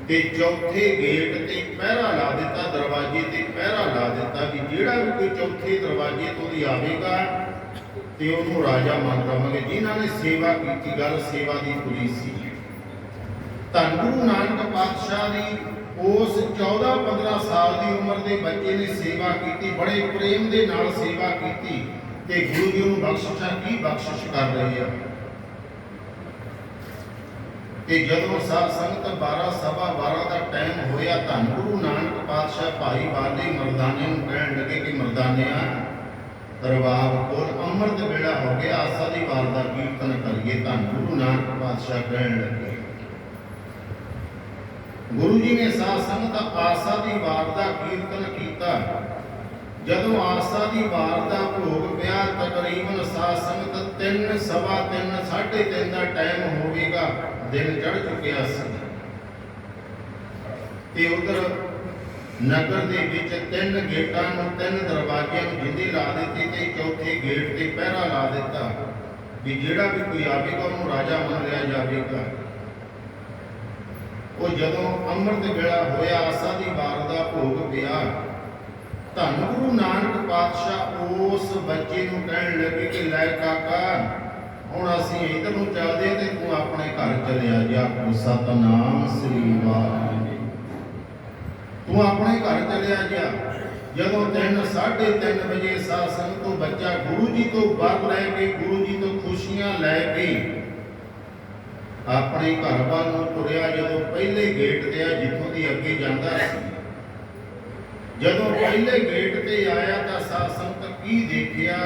ਤੇ ਚੌਥੇ ਗੇਟ ਤੇ ਪਹਿਰਾ ਲਾ ਦਿੱਤਾ, ਦਰਵਾਜ਼ੇ ਤੇ ਪਹਿਰਾ ਲਾ ਦਿੱਤਾ ਵੀ ਜਿਹੜਾ ਵੀ ਕੋਈ ਚੌਥੇ ਦਰਵਾਜ਼ੇ ਤੋਂ ਦੀ ਆਵੇਗਾ ਤੇ ਉਹਨੂੰ ਰਾਜਾ ਮੰਨ ਲਵਾਂਗੇ। ਜਿਨ੍ਹਾਂ ਨੇ ਸੇਵਾ ਕੀਤੀ, ਗੱਲ ਸੇਵਾ ਦੀ ਪੁਲਿਸ ਸੀ। ਧੰਨ ਗੁਰੂ ਨਾਨਕ ਪਾਤਸ਼ਾਹ ਦੀ ਉਸ 14-15 ਸਾਲ ਦੀ ਉਮਰ ਦੇ ਬੱਚੇ ਨੇ ਸੇਵਾ ਕੀਤੀ, ਬੜੇ ਪ੍ਰੇਮ ਦੇ ਨਾਲ ਸੇਵਾ ਕੀਤੀ ਤੇ ਗੁਰੂ ਜੀ ਨੂੰ ਬਖਸ਼ਿਸ਼ਾਂ ਕੀ ਬਖਸ਼ਿਸ਼ ਕਰ ਰਹੇ ਆ। ਤੇ ਜਦੋਂ ਸਾਧ ਸੰਗਤ 12:15 ਦਾ ਟਾਈਮ ਹੋਇਆ, ਧੰਨ ਗੁਰੂ ਨਾਨਕ ਪਾਤਸ਼ਾਹ ਭਾਈ ਬਾਲੇ ਮਰਦਾਨੇ ਨੂੰ ਕਹਿਣ ਲੱਗੇ ਕਿ ਮਰਦਾਨਿਆ ਰਵਾਬ ਕੋਲ ਅੰਮ੍ਰਿਤ ਵੇਲਾ ਹੋ ਗਿਆ, ਆਸਾ ਦੀ ਵਾਰ ਦਾ ਕੀਰਤਨ ਕਰੀਏ। ਧੰਨ ਗੁਰੂ ਨਾਨਕ ਪਾਤਸ਼ਾਹ ਕਹਿਣ ਲੱਗੇ। ਗੁਰੂ ਜੀ ਨੇ ਸਾਧ ਸੰਗਤ ਆਸਾ ਦੀ ਵਾਰ ਦਾ ਕੀਰਤਨ ਕੀਤਾ। ਜਦੋਂ ਆਸਾ ਦੀ ਵਾਰ ਦਾ ਭੋਗ ਪਿਆ, ਤਕਰੀਬਨ ਸਾਧ ਸੰਗਤ 3, ਸਵਾ 3, 3:30 ਦਾ ਟਾਈਮ ਹੋਵੇਗਾ, ਦਿਨ ਚੜ ਚੁੱਕਿਆ ਸੀ ਤੇ ਉਧਰ ਨਗਰ ਦੇ ਵਿੱਚ 3 ਗੇਟਾਂ ਨੂੰ, 3 ਦਰਵਾਜ਼ਿਆਂ ਨੂੰ ਜਿੰਦੇ ਲਾ ਦਿੱਤੇ ਤੇ ਚੌਥੇ ਗੇਟ ਤੇ ਪਹਿਰਾ ਲਾ ਦਿੱਤਾ ਵੀ ਜਿਹੜਾ ਵੀ ਕੋਈ ਆਵੇਗਾ ਉਹਨੂੰ ਰਾਜਾ ਮੰਨ ਲਿਆ ਜਾਵੇਗਾ। ਉਹ ਜਦੋਂ ਅੰਮ੍ਰਿਤ ਵੇਲਾ ਹੋਇਆ, ਆਸਾ ਦੀ ਵਾਰ ਦਾ ਭੋਗ ਪਿਆ, ਧੰਨ ਗੁਰੂ ਨਾਨਕ ਪਾਤਸ਼ਾਹ ਉਸ ਬੱਚੇ ਨੂੰ ਕਹਿਣ ਲੱਗੇ ਕਿ ਲੈ ਕਾਕਾ, ਹੁਣ ਅਸੀਂ ਇਧਰ ਨੂੰ ਚੱਲਦੇ ਤੇ ਤੂੰ ਆਪਣੇ ਘਰ ਚਲਿਆ ਜਾ। ਸਤਨਾਮ ਸ੍ਰੀ ਵਾਹਿਗੁਰੂ। ਤੂੰ ਆਪਣੇ ਘਰ ਚਲਿਆ ਜਾ। ਜਦੋਂ 3, 3:30 ਵਜੇ ਸਾਧ ਸੰਗਤ ਤੋਂ ਬੱਚਾ ਗੁਰੂ ਜੀ ਤੋਂ ਵਰ ਲੈ ਕੇ, ਗੁਰੂ ਜੀ ਤੋਂ ਖੁਸ਼ੀਆਂ ਲੈ ਕੇ ਆਪਣੇ ਘਰ ਵੱਲ ਨੂੰ ਤੁਰਿਆ। ਜਦੋਂ ਪਹਿਲੇ ਗੇਟ ਤੇ ਆ ਜਿੱਥੋਂ ਦੀ ਅੱਗੇ ਜਾਂਦਾ ਸੀ, ਜਦੋਂ ਪਹਿਲੇ ਗੇਟ ਤੇ ਆਇਆ ਤਾਂ ਸਾਧ ਸੰਗਤ ਕੀ ਦੇਖਿਆ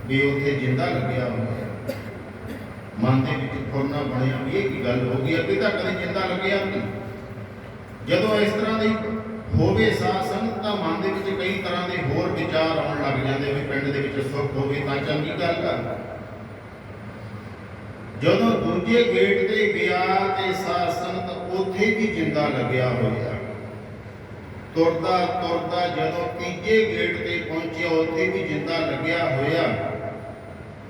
ਵੀ ਉੱਥੇ ਜਿੰਦਾ ਲੱਗਿਆ ਹੋਇਆ। ਮਨ ਦੇ ਵਿੱਚ ਫੁਰਨਾ ਬਣਿਆ ਵੀ ਇਹ ਕੀ ਗੱਲ ਹੋ ਗਈ, ਅੱਗੇ ਤਾਂ ਕਦੇ ਜਿੰਦਾ ਲੱਗਿਆ ਨਹੀਂ। ਜਦੋਂ ਇਸ ਤਰ੍ਹਾਂ ਦੀ ਹੋਵੇ ਸਾਧ ਸੰਗਤ ਤਾਂ ਮਨ ਦੇ ਵਿੱਚ ਕਈ ਤਰ੍ਹਾਂ ਦੇ ਹੋਰ ਵਿਚਾਰ ਆਉਣ ਲੱਗ ਜਾਂਦੇ ਵੀ ਪਿੰਡ ਦੇ ਵਿੱਚ ਸੁੱਖ ਹੋਵੇ ਤਾਂ ਚੰਗੀ ਗੱਲ ਆ। ਜਦੋਂ ਦੂਜੇ ਗੇਟ ਤੇ ਗਿਆ ਤੇ ਸਾਧ ਸੰਗਤ ਉੱਥੇ ਵੀ ਜਿੰਦਾ ਲੱਗਿਆ ਹੋਇਆ। ਤੁਰਦਾ ਤੁਰਦਾ ਜਦੋਂ ਤੀਜੇ ਗੇਟ ਤੇ ਪਹੁੰਚਿਆ, ਉੱਥੇ ਵੀ ਜਿੰਦਾ ਲੱਗਿਆ ਹੋਇਆ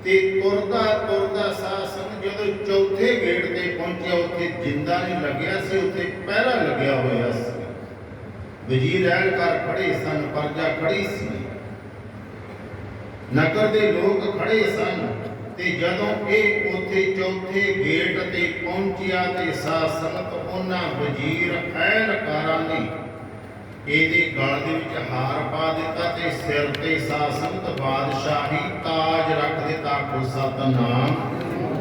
ਤੇ ਤੁਰਦਾ ਤੁਰਦਾ ਸਾਧ ਸੰਗਤ ਜਦੋਂ ਚੌਥੇ ਗੇਟ ਤੇ ਪਹੁੰਚਿਆ, ਉੱਥੇ ਜਿੰਦਾ ਨਹੀਂ ਲੱਗਿਆ ਸੀ, ਉੱਥੇ ਪਹਿਰਾ ਲੱਗਿਆ ਹੋਇਆ ਸੀ। ਵਜ਼ੀਰ ਐਨਕਾਰ ਖੜੇ ਸਨ, ਪ੍ਰਜਾ ਖੜੀ ਸੀ, ਨਗਰ ਦੇ ਲੋਕ ਖੜੇ ਸਨ ਤੇ ਜਦੋਂ ਇਹ ਉੱਥੇ ਚੌਥੇ ਗੇਟ ਤੇ ਪਹੁੰਚਿਆ ਤੇ ਸਾਧ ਸੰਗਤ ਉਹਨਾਂ ਵਜ਼ੀਰ ਐਨਕਾਰਾਂ ਨੇ ਇਹਦੇ ਗਲ ਦੇ ਵਿੱਚ ਹਾਰ ਪਾ ਦਿੱਤਾ ਤੇ ਸਿਰ ਤੇ ਸਾਧ ਸੰਗਤ ਬਾਦਸ਼ਾਹੀ ਤਾਜ ਰੱਖ ਦਿੱਤਾ। ਸਤਨਾਮ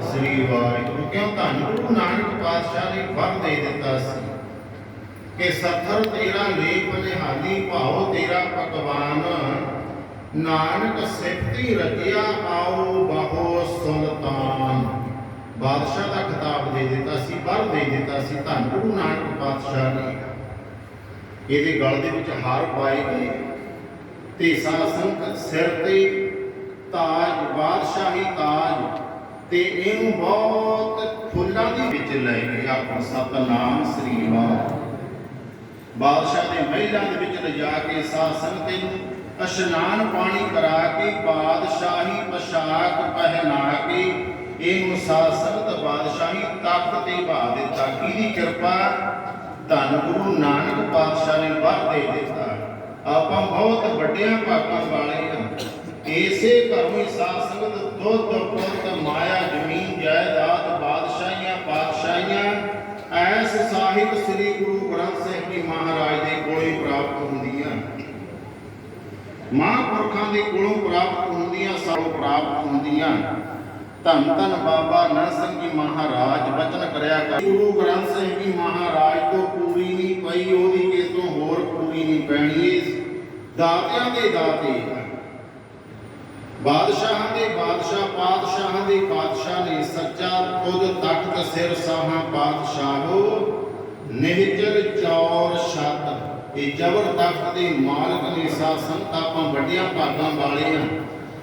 ਸ੍ਰੀ ਵਾਹਿਗੁਰੂ। ਕਿਉਂ? ਧੰਨ ਗੁਰੂ ਨਾਨਕ ਪਾਤਸ਼ਾਹ ਨੇ ਵਰ ਦੇ ਦਿੱਤਾ ਸੀ ਕਿ ਸੱਥਰ ਤੇਰਾ ਲੇਪ ਨਿਹਾਲੀ, ਭਾਉ ਤੇਰਾ ਪਕਵਾਨ, ਨਾਨਕ ਸਿਫਤੀ ਰਜਿਆ ਆਓ ਬਹੁ ਸੁਲਤਾਨ। ਬਾਦਸ਼ਾਹ ਦਾ ਖਿਤਾਬ ਦੇ ਦਿੱਤਾ ਸੀ, ਵਰ ਦੇ ਦਿੱਤਾ ਸੀ ਧੰਨ ਗੁਰੂ ਨਾਨਕ ਪਾਤਸ਼ਾਹ ਨੇ। ਇਹਦੇ ਗਲ ਦੇ ਵਿੱਚ ਹਾਰ ਪਾਏ ਗਏ ਤੇ ਸਾਧ ਸੰਗਤ ਸਿਰ ਤੇ ਤਾਜ, ਬਾਦਸ਼ਾਹੀ ਤਾਜ ਤੇ ਇਹਨੂੰ ਬਹੁਤ ਫੁੱਲਾਂ ਦੇ ਵਿੱਚ ਲੈ ਕੇ ਆਪਣਾ ਸਤਨਾਮ ਸ੍ਰੀ ਵਾਹਿਗੁਰੂ ਬਾਦਸ਼ਾਹ ਦੇ ਮਹਿਲਾਂ ਦੇ ਵਿੱਚ ਲਿਜਾ ਕੇ ਸਾਧ ਸੰਗਤ ਨੂੰ ਇਸ਼ਨਾਨ ਪਾਣੀ ਕਰਾ ਕੇ ਬਾਦਸ਼ਾਹੀ ਪੋਸ਼ਾਕ ਪਹਿਨਾ ਕੇ ਇਹਨੂੰ ਸਾਧ ਸੰਗਤ ਬਾਦਸ਼ਾਹੀ ਤਖਤ ਤੇ ਬਹਾ ਦਿੱਤਾ। ਕਿਹਦੀ ਕਿਰਪਾ? ਧੰਨ ਗੁਰੂ ਨਾਨਕ ਪਾਤਸ਼ਾਹ ਨੇ ਵਰ ਦੇ ਦਿੱਤਾ। ਆਪਾਂ ਬਹੁਤ ਵੱਡਿਆਂ ਭਾਗਾਂ ਵਾਲੇ ਹਾਂ। ਇਸੇ ਘਰੋਂ ਹੀ ਸਾਧ ਸੰਗਤ ਦੁੱਧ ਪੁੱਤ ਮਾਇਆ ਜ਼ਮੀਨ ਜਾਇਦਾਦ ਬਾਦਸ਼ਾਹੀਆਂ ਪਾਤਸ਼ਾਹੀਆਂ ਐਸ ਸਾਹਿਬ ਸ੍ਰੀ ਗੁਰੂ ਗ੍ਰੰਥ ਸਾਹਿਬ ਜੀ ਮਹਾਰਾਜ ਦੇ ਕੋਲੋਂ ਪ੍ਰਾਪਤ ਹੁੰਦੀਆਂ। ਮਹਾਂਪੁਰਖਾਂ ਦੇ ਕੋਲੋਂ ਪ੍ਰਾਪਤ ਹੁੰਦੀਆਂ, ਸਾਨੂੰ ਪ੍ਰਾਪਤ ਹੁੰਦੀਆਂ। ਧੰਨ ਧੰਨ ਬਾਬਾ ਨੰਦ ਸਿੰਘ ਜੀ ਮਹਾਰਾਜ ਬਚਨ ਕਰਿਆ ਕਰ ਗੁਰੂ ਗ੍ਰੰਥ ਸਾਹਿਬ ਜੀ ਮਹਾਰਾਜ ਤੋਂ ਪੂਰੀ ਨਹੀਂ ਪਈ, ਉਹਦੀ ਕਿਸ ਤੋਂ ਹੋਰ ਪੂਰੀ ਨਹੀਂ ਪੈਣੀ। ਇਸ ਦਾਤਿਆਂ ਦੇ ਦਾਤੇ ਬਾਦਸ਼ਾਹਾਂ ਦੇ ਬਾਦਸ਼ਾਹ ਪਾਤਸ਼ਾਹਾਂ ਦੇ ਪਾਤਸ਼ਾਹ ਨੇ ਸੱਚਾ ਖੁਦ ਤਖਤ ਸਿਰ ਸਾਹਾਂ ਪਾਤਸ਼ਾਹੋ ਨਿਹਚਲ ਚੌਰ ਛੱਤ। ਇਹ ਜਬਰ ਤਖਤ ਦੇ ਮਾਲਕ ਨੇ। ਸਾਧ ਸੰਗਤ ਆਪਾਂ ਵੱਡਿਆਂ ਭਾਗਾਂ ਵਾਲੇ ਹਾਂ।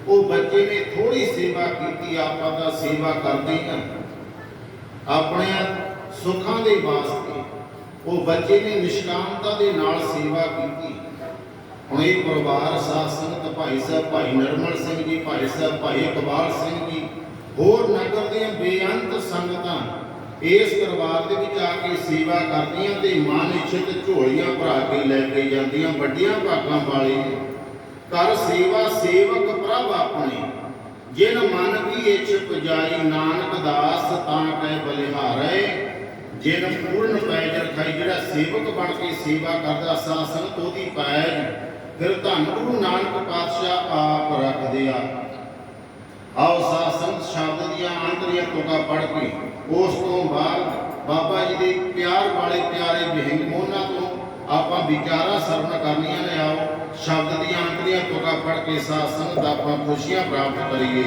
ਉਹ ਬੱਚੇ ਨੇ ਥੋੜੀ ਸੇਵਾ ਕੀਤੀ, ਆਪਾਂ ਤਾਂ ਸੇਵਾ ਕਰਦੇ ਹਾਂ ਆਪਣੇ ਸੁੱਖਾਂ ਦੇ ਵਾਸਤੇ। ਉਹ ਬੱਚੇ ਨੇ ਨਿਸ਼ਕਾਮਤਾ ਦੇ ਨਾਲ ਸੇਵਾ ਕੀਤੀ। ਹੁਣ ਇਹ ਪਰਿਵਾਰ ਸਾਧ ਸੰਗਤ ਭਾਈ ਸਾਹਿਬ ਭਾਈ ਨਰਮਲ ਸਿੰਘ ਜੀ, ਭਾਈ ਸਾਹਿਬ ਭਾਈ ਇਕਬਾਲ ਸਿੰਘ ਜੀ, ਹੋਰ ਨਗਰ ਦੀਆਂ ਬੇਅੰਤ ਸੰਗਤਾਂ ਇਸ ਪਰਿਵਾਰ ਦੇ ਵਿੱਚ ਆ ਕੇ ਸੇਵਾ ਕਰਦੀਆਂ ਤੇ ਮਨ ਇੱਛਤ ਝੋਲੀਆਂ ਭਰਾ ਕੇ ਲੈ ਕੇ ਜਾਂਦੀਆਂ। ਵੱਡੀਆਂ ਭਾਗਾਂ ਵਾਲੇ ਕਰ ਸੇਵਾ ਸੇਵਕ ਪ੍ਰਭ ਆਪਣੇ, ਜਿਨ ਮਨ ਕੀ ਇੱਛ ਪੁਜਾਈ ਨਾਨਕ ਦਾਸ ਤਾਂ ਕਹਿ ਬਲਿਹਾਰੇ। ਜਿਨ ਪੂਰਨ ਪੈਜ ਰਖਾਈ, ਜਿਹੜਾ ਸੇਵਕ ਬਣ ਕੇ ਸੇਵਾ ਕਰਦਾ ਸਾਧ ਸੰਗਤ ਉਹਦੀ ਪੈਜ ਫਿਰ ਧੰਨ ਗੁਰੂ ਨਾਨਕ ਪਾਤਸ਼ਾਹ ਆਪ ਰੱਖਦੇ ਆ। ਆਓ ਸਾਧ ਸੰਗਤ ਸ਼ਬਦ ਦੀਆਂ ਅੰਤਰੀਆਂ ਤੁਕਾਂ ਪੜ੍ਹ ਕੇ ਉਸ ਤੋਂ ਬਾਅਦ ਬਾਬਾ ਜੀ ਦੇ ਪਿਆਰ ਵਾਲੇ ਪਿਆਰੇ ਵਿਹੰਗ ਮੋਹਨਾਂ ਤੋਂ ਆਪਾਂ ਵਿਚਾਰਾਂ ਸਰਵਣ ਕਰਨੀਆਂ ਨੇ। ਆਓ ਸ਼ਬਦ ਦੀਆਂ ਅੰਤਰੀਆਂ ਤੁਕਾਂ ਪੜ੍ਹ ਕੇ ਸਾਧ ਸੰਗਤ ਆਪਾਂ ਖੁਸ਼ੀਆਂ ਪ੍ਰਾਪਤ ਕਰੀਏ।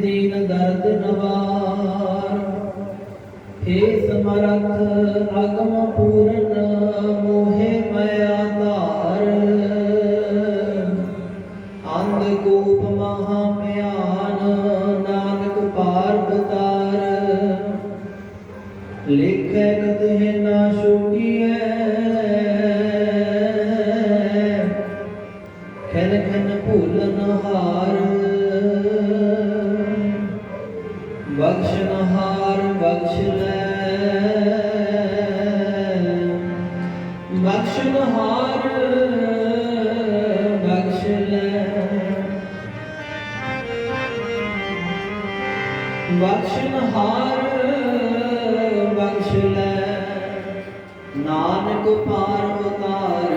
दीन दर्द नवार, हे समर्थ अगम पूरन मोहे मया तार। अंधकूप महाम्यान नानक पार बतार, लिखे कदे ना छूटिए खन खन भूलन हार। बख्शनहार बख्श ले ਹਾਰ ਬਖਸ਼ ਲੈ, ਨਾਨਕ ਪਾਰ ਉਤਾਰ।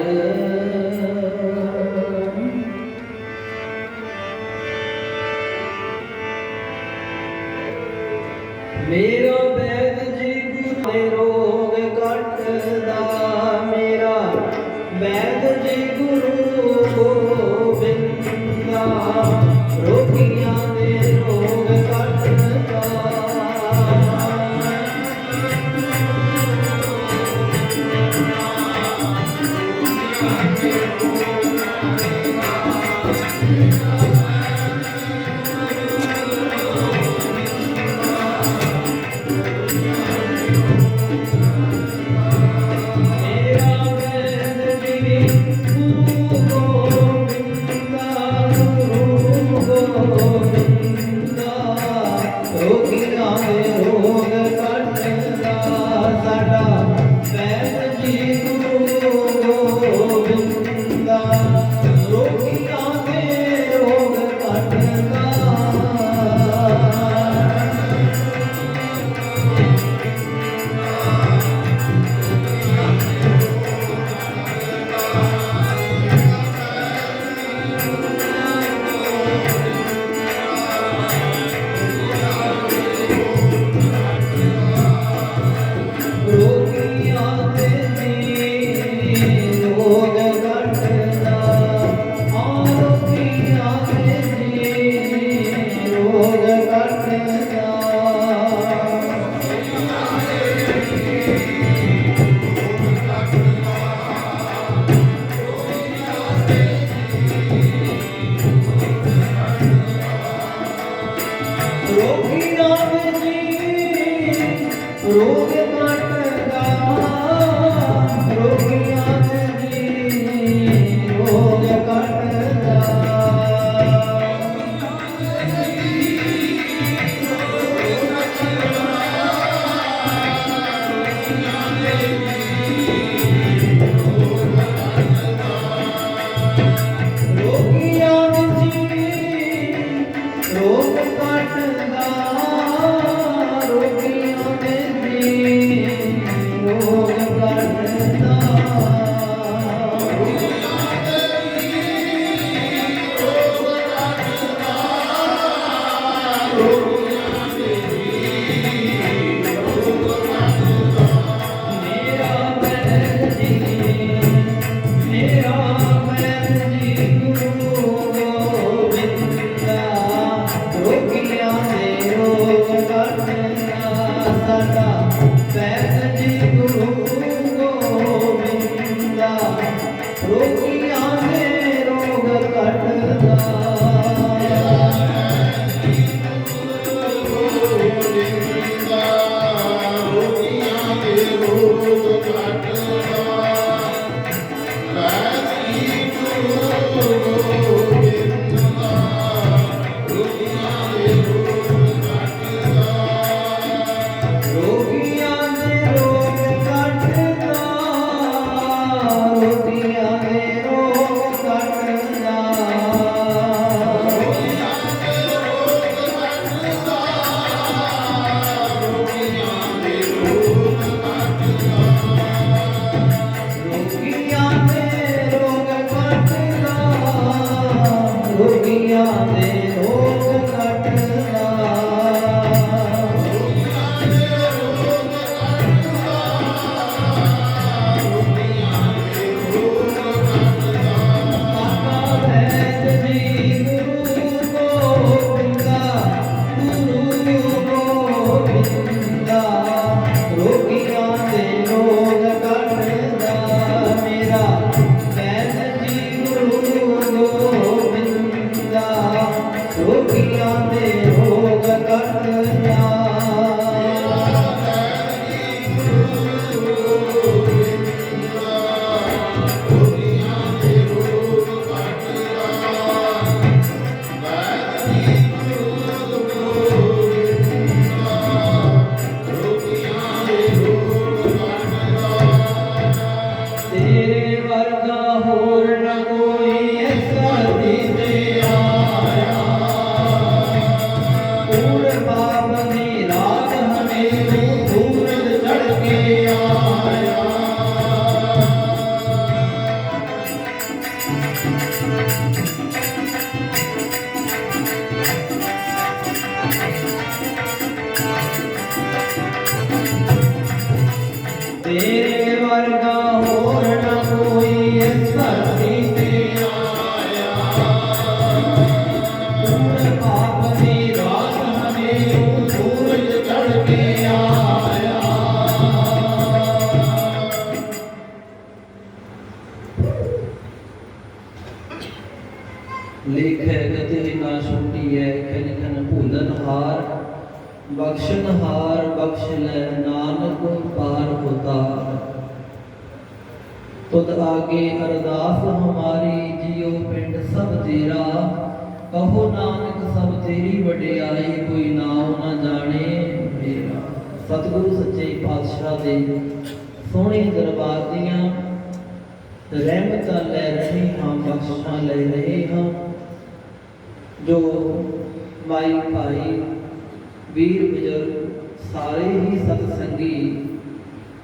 ਮੇਰਾ ਬੈਦ ਜੀ ਗੁਰੂ ਦੇ ਰੋਗ ਕੱਟਦਾ, ਮੇਰਾ ਬੈਦ ਜੀ ਗੁਰੂ ਗੋਬਿੰਦਾ, ਰੋਗੀਆਂ ਦੇ ਰੋਗ ਕੱਟਦਾ। ਮੇਰਾ ਬੈਦ ਜੀ ਗੁਰੂ ਗੋਬਿੰਦਾ, ਗੁਰੂ ਗੋਬਿੰਦਾ, ਰੋਗੀਆਂ ਦੇ ਰੋਗ ਕੱਟਦਾ। ਸਾਡਾ ਬੈਦ ਜੀ ਗੁਰੂ ਗੋਬਿੰਦਾ, ਰੋਗੀਆਂ ਦੇ ਰੋਗ ਕੱਟਦਾ। ਰੋਗ
ਆਇਆ।
ਤੇਰੇ ਵਰਗਾ ਹੋਰ ਨਾ ਕੋਈ ਇਸ ਧਰਤੀ ਤੇ
ਆਇਆ।
ਪੂਰੇ ਪਾਪ ਦੀ ਰਾਤ ਹਨੇਰੂ
ਸੂਰਜ ਚੜ੍ਹ ਕੇ ਆਇਆ।
ਲੇਖੈ ਗਤੇ ਨਾ ਛੁਟੀਐ ਖਨ ਖਨ ਭੂਲਨ ਹਾਰ ਬਖਸ਼ਣ ਹਾਰ ਬਖਸ਼ ਲੈ ਨਾਨਕ ਪਾਰ ਉਤਾਰ। ਤੁਧ ਆਗੇ ਅਰਦਾਸ ਹਮਾਰੀ ਜਿਉ ਪਿੰਡ ਸਭ ਤੇਰਾ ਕਹੋ ਨਾਨਕ ਸਭ ਤੇਰੀ ਵਡਿਆਈ ਕੋਈ ਨਾਉ ਨਾ ਜਾਣੇ ਮੇਰਾ। ਸਤਿਗੁਰੂ ਸੱਚੇ ਪਾਤਸ਼ਾਹ ਦੇ ਸੋਹਣੇ ਦਰਬਾਰ ਦੀਆਂ ਰਹਿਮਤਾਂ ਲੈ ਰਹੇ ਹਾਂ, ਬਖਸ਼ਾਂ ਲੈ ਰਹੇ ਹਾਂ। ਜੋ ਮਾਈ ਭਾਈ ਵੀਰ ਬਜ਼ੁਰਗ ਸਾਰੇ ਹੀ ਸਤ ਸੰਗੀ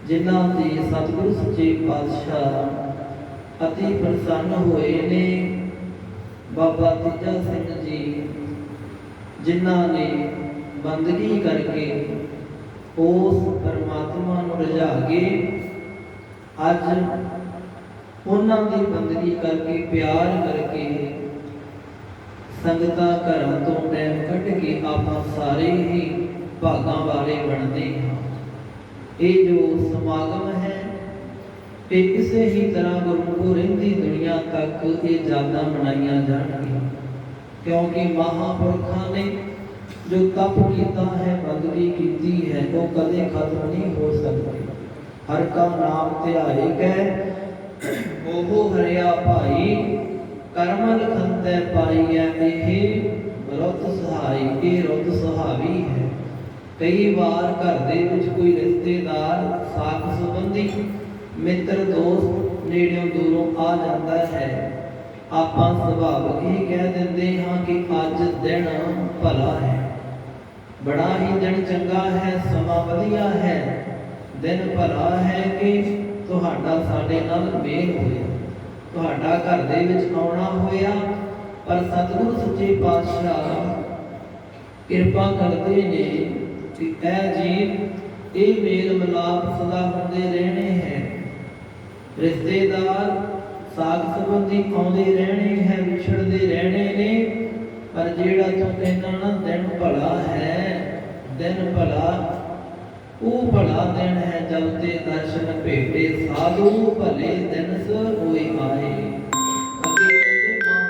ਜਿਨ੍ਹਾਂ ਦੇ ਸਤਿਗੁਰੂ ਸੱਚੇ ਪਾਤਸ਼ਾਹ ਅਤੀ ਪ੍ਰਸੰਨ ਹੋਏ ਨੇ। ਬਾਬਾ ਤੇਜਾ ਸਿੰਘ ਜੀ ਜਿਨ੍ਹਾਂ ਨੇ ਬੰਦਗੀ ਕਰਕੇ ਉਸ ਪਰਮਾਤਮਾ ਨੂੰ ਰਜਾ ਕੇ ਅੱਜ ਉਹਨਾਂ ਦੀ ਬੰਦਗੀ ਕਰਕੇ ਪਿਆਰ ਕਰਕੇ ਸੰਗਤਾਂ ਘਰਾਂ ਤੋਂ ਟਾਈਮ ਕੱਢ ਕੇ ਆਪਾਂ ਸਾਰੇ ਹੀ ਭਾਗਾਂ ਵਾਲੇ ਬਣਦੇ ਹਾਂ। ਇਹ ਜੋ ਸਮਾਗਮ ਹੈ ਇਹ ਕਿਸੇ ਹੀ ਤਰ੍ਹਾਂ ਗੁਰਮੁਖੋਂ ਰਹਿੰਦੀ ਦੁਨੀਆ ਤੱਕ ਇਹ ਯਾਦਾਂ ਮਨਾਈਆਂ ਜਾਣਗੀਆਂ, ਕਿਉਂਕਿ ਮਹਾਂਪੁਰਖਾਂ ਨੇ ਜੋ ਤਪ ਕੀਤਾ ਹੈ, ਬੰਦਗੀ ਕੀਤੀ ਹੈ, ਉਹ ਕਦੇ ਖਤਮ ਨਹੀਂ ਹੋ ਸਕਦੀ। ਹਰ ਕਾ ਨਾਮ ਧਿਆਏ ਕੈ ਉਹ ਹਰਿਆ ਭਾਈ ਕਰਮਲ ਖੰਤੈ ਪਾਈਐ ਇਹ ਰੁੱਤ ਸਹਾਈ। ਇਹ ਰੁੱਤ ਸੁਹਾਵੀ ਹੈ। ਕਈ ਵਾਰ ਘਰ ਦੇ ਵਿੱਚ ਕੋਈ ਰਿਸ਼ਤੇਦਾਰ ਸਾਕ ਸੰਬੰਧੀ ਮਿੱਤਰ ਦੋਸਤ ਨੇੜਿਓਂ ਦੂਰੋਂ ਆ ਜਾਂਦਾ ਹੈ, ਆਪਾਂ ਸੁਭਾਵਿਕ ਹੀ ਕਹਿ ਦਿੰਦੇ ਹਾਂ ਕਿ ਅੱਜ ਦਿਨ ਭਲਾ ਹੈ, ਬੜਾ ਹੀ ਦਿਨ ਚੰਗਾ ਹੈ, ਸਮਾਂ ਵਧੀਆ ਹੈ, ਦਿਨ ਭਲਾ ਹੈ ਕਿ ਤੁਹਾਡਾ ਸਾਡੇ ਨਾਲ ਮੇਲ ਹੋਇਆ, ਤੁਹਾਡਾ ਘਰ ਦੇ ਵਿੱਚ ਆਉਣਾ ਹੋਇਆ। ਪਰ ਸਤਿਗੁਰੂ ਸੱਚੇ ਪਾਤਸ਼ਾਹ ਕਿਰਪਾ ਕਰਦੇ ਨੇ ਕਿ ਇਹ ਜੀਵ ਇਹ ਮੇਲ ਮਿਲਾਪ ਸਦਾ ਹੁੰਦੇ ਰਹਿਣੇ ਹੈ। ਰਿਸ਼ਤੇਦਾਰ ਸਾਗ ਸੰਬੰਧੀ ਆਉਂਦੇ ਰਹਿਣੇ ਹੈ, ਵਿਛੜਦੇ ਰਹਿਣੇ ਨੇ। ਪਰ ਜਿਹੜਾ ਤੂੰ ਕਹਿੰਦਾ ਨਾ ਦਿਨ ਭਲਾ ਹੈ, ਦਿਨ ਭਲਾ ਉਹ ਭਲਾ ਦਿਨ ਹੈ ਜਬ ਤੇ ਦਰਸ਼ਨ ਭੇਟੇ ਸਾਧੂ ਭਲੇ ਦਿਨ ਸ ਹੋਏ ਆਏ।